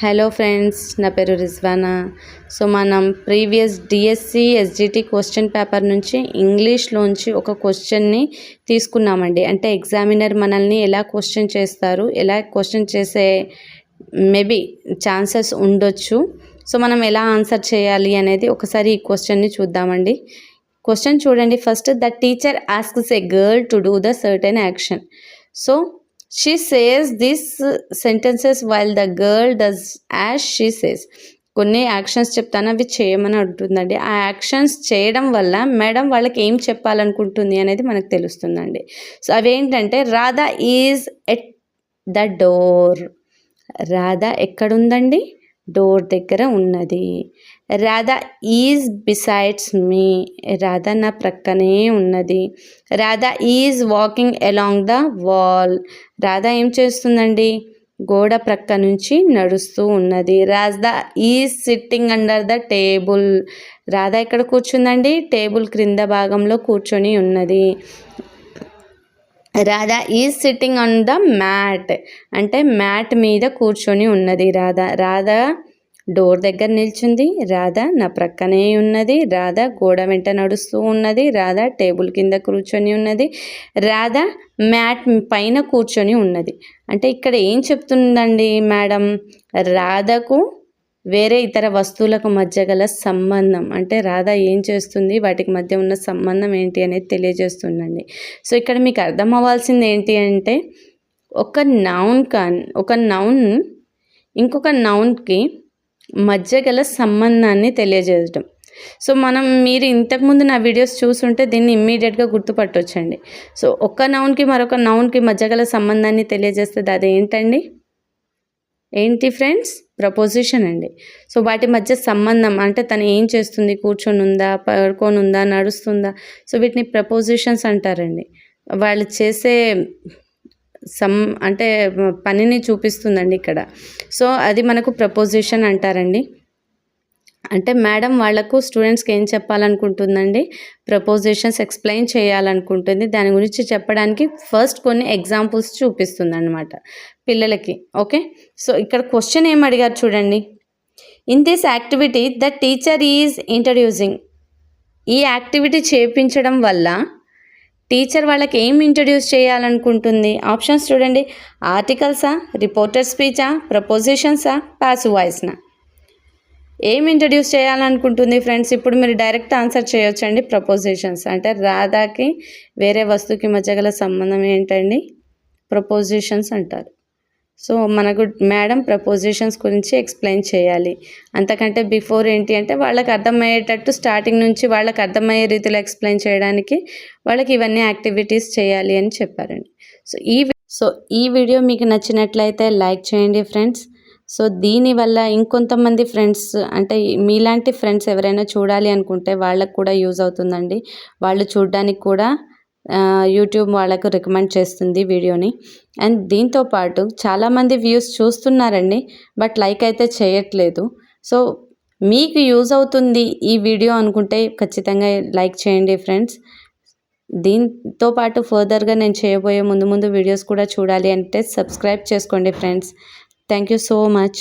Hello friends, నా పేరు Rizwana. So మనం previous DSC SGT question paper నుంచి ఇంగ్లీష్లోంచి ఒక క్వశ్చన్ని తీసుకున్నామండి. అంటే ఎగ్జామినర్ మనల్ని ఎలా క్వశ్చన్ చేస్తారు, ఎలా క్వశ్చన్ చేసే మేబీ ఛాన్సెస్ ఉండొచ్చు. సో మనం ఎలా ఆన్సర్ చేయాలి అనేది ఒకసారి ఈ క్వశ్చన్ని చూద్దామండి. క్వశ్చన్ చూడండి. First, the teacher asks a girl to do the certain action. So she says these sentences while the girl does as she says. కొన్ని యాక్షన్స్ చెప్తాను, అవి చేయమని అంటుందండి. ఆ యాక్షన్స్ చేయడం వల్ల మేడం వాళ్ళకి ఏం చెప్పాలనుకుంటుంది అనేది మనకు తెలుస్తుందండి. సో అవేంటంటే, Radha is at the door. Radha ఎక్కడుందండి? డోర్ దగ్గర ఉన్నది. Radha is besides me. Radha నా ప్రక్కనే ఉన్నది. Radha is walking along the wall. Radha ఏం చేస్తుందండి? గోడ ప్రక్క నుంచి నడుస్తూ ఉన్నది. Radha is sitting under the table. Radha ఎక్కడ కూర్చుందండి? టేబుల్ క్రింద భాగంలో కూర్చొని ఉన్నది. Radha is sitting on the mat. అంటే మ్యాట్ మీద కూర్చొని ఉన్నది రాధా. రాధా డోర్ దగ్గర నిల్చుంది. రాధా నా ప్రక్కనే ఉన్నది. రాధా గోడ వెంట నడుస్తూ ఉన్నది. రాధా టేబుల్ కింద కూర్చొని ఉన్నది. రాధా మ్యాట్ పైన కూర్చొని ఉన్నది. అంటే ఇక్కడ ఏం చెప్తుందండి మేడం? రాధకు వేరే ఇతర వస్తువులకు మధ్య గల సంబంధం, అంటే రాధా ఏం చేస్తుంది, వాటికి మధ్య ఉన్న సంబంధం ఏంటి అనేది తెలియజేస్తుందండి. సో ఇక్కడ మీకు అర్థం అవ్వాల్సింది ఏంటి అంటే, ఒక నౌన్ ఇంకొక నౌన్కి మధ్య గల సంబంధాన్ని తెలియజేయడం. సో మీరు ఇంతకుముందు నా వీడియోస్ చూసుంటే దీన్ని ఇమ్మీడియట్గా గుర్తుపట్టొచ్చండి. సో ఒక నౌన్కి మరొక నౌన్కి మధ్య గల సంబంధాన్ని తెలియజేస్తుంది. అదేంటండి? ఏంటి ఫ్రెండ్స్? ప్రపోజిషన్ అండి. సో వాటి మధ్య సంబంధం అంటే తను ఏం చేస్తుంది, కూర్చొని ఉందా, పడుకొని ఉందా, నడుస్తుందా, సో వీటిని ప్రపోజిషన్స్ అంటారండి. వాళ్ళు చేసే అంటే పనిని చూపిస్తుందండి ఇక్కడ. సో అది మనకు ప్రపోజిషన్ అంటారండి. అంటే మేడం వాళ్లకు స్టూడెంట్స్కి ఏం చెప్పాలనుకుంటుందండి? Prepositions explain చేయాలనుకుంటుంది. దాని గురించి చెప్పడానికి ఫస్ట్ కొన్ని ఎగ్జాంపుల్స్ చూపిస్తుంది అన్నమాట పిల్లలకి. ఓకే, సో ఇక్కడ క్వశ్చన్ ఏం అడిగారు చూడండి. In this activity the teacher is introducing. ఈ యాక్టివిటీ చేయించడం వల్ల టీచర్ వాళ్ళకి ఏం ఇంట్రడ్యూస్ చేయాలనుకుంటుంది? ఆప్షన్స్ చూడండి. ఆర్టికల్సా, రిపోర్టర్ స్పీచా, ప్రపోజిషన్సా, పాసివ్ వాయిస్నా? ఏం ఇంట్రడ్యూస్ చేయాలనుకుంటుంది ఫ్రెండ్స్? ఇప్పుడు మీరు డైరెక్ట్ ఆన్సర్ చేయొచ్చండి. ప్రపోజిషన్స్. అంటే రాధాకి వేరే వస్తువుకి మధ్య గల సంబంధం ఏంటండి? ప్రపోజిషన్స్ అంటారు. సో మనకు మేడం ప్రపోజిషన్స్ గురించి ఎక్స్ప్లెయిన్ చేయాలి. అంతకంటే బిఫోర్ ఏంటి అంటే, వాళ్ళకి అర్థమయ్యేటట్టు స్టార్టింగ్ నుంచి వాళ్ళకి అర్థమయ్యే రీతిలో ఎక్స్ప్లెయిన్ చేయడానికి వాళ్ళకి ఇవన్నీ యాక్టివిటీస్ చేయాలి అని చెప్పారండి. సో ఈ వీడియో మీకు నచ్చినట్లయితే లైక్ చేయండి ఫ్రెండ్స్. సో దీనివల్ల ఇంకొంతమంది ఫ్రెండ్స్, అంటే మీలాంటి ఫ్రెండ్స్ ఎవరైనా చూడాలి అనుకుంటే వాళ్ళకు కూడా యూజ్ అవుతుందండి. వాళ్ళు చూడడానికి కూడా యూట్యూబ్ వాళ్ళకు రికమెండ్ చేస్తుంది వీడియోని. అండ్ దీంతోపాటు చాలామంది వ్యూస్ చూస్తున్నారండి, బట్ లైక్ అయితే చేయట్లేదు. సో మీకు యూజ్ అవుతుంది ఈ వీడియో అనుకుంటే ఖచ్చితంగా లైక్ చేయండి ఫ్రెండ్స్. దీంతోపాటు ఫర్దర్గా నేను చేయబోయే ముందు వీడియోస్ కూడా చూడాలి అంటే సబ్స్క్రైబ్ చేసుకోండి friends. Thank you so much.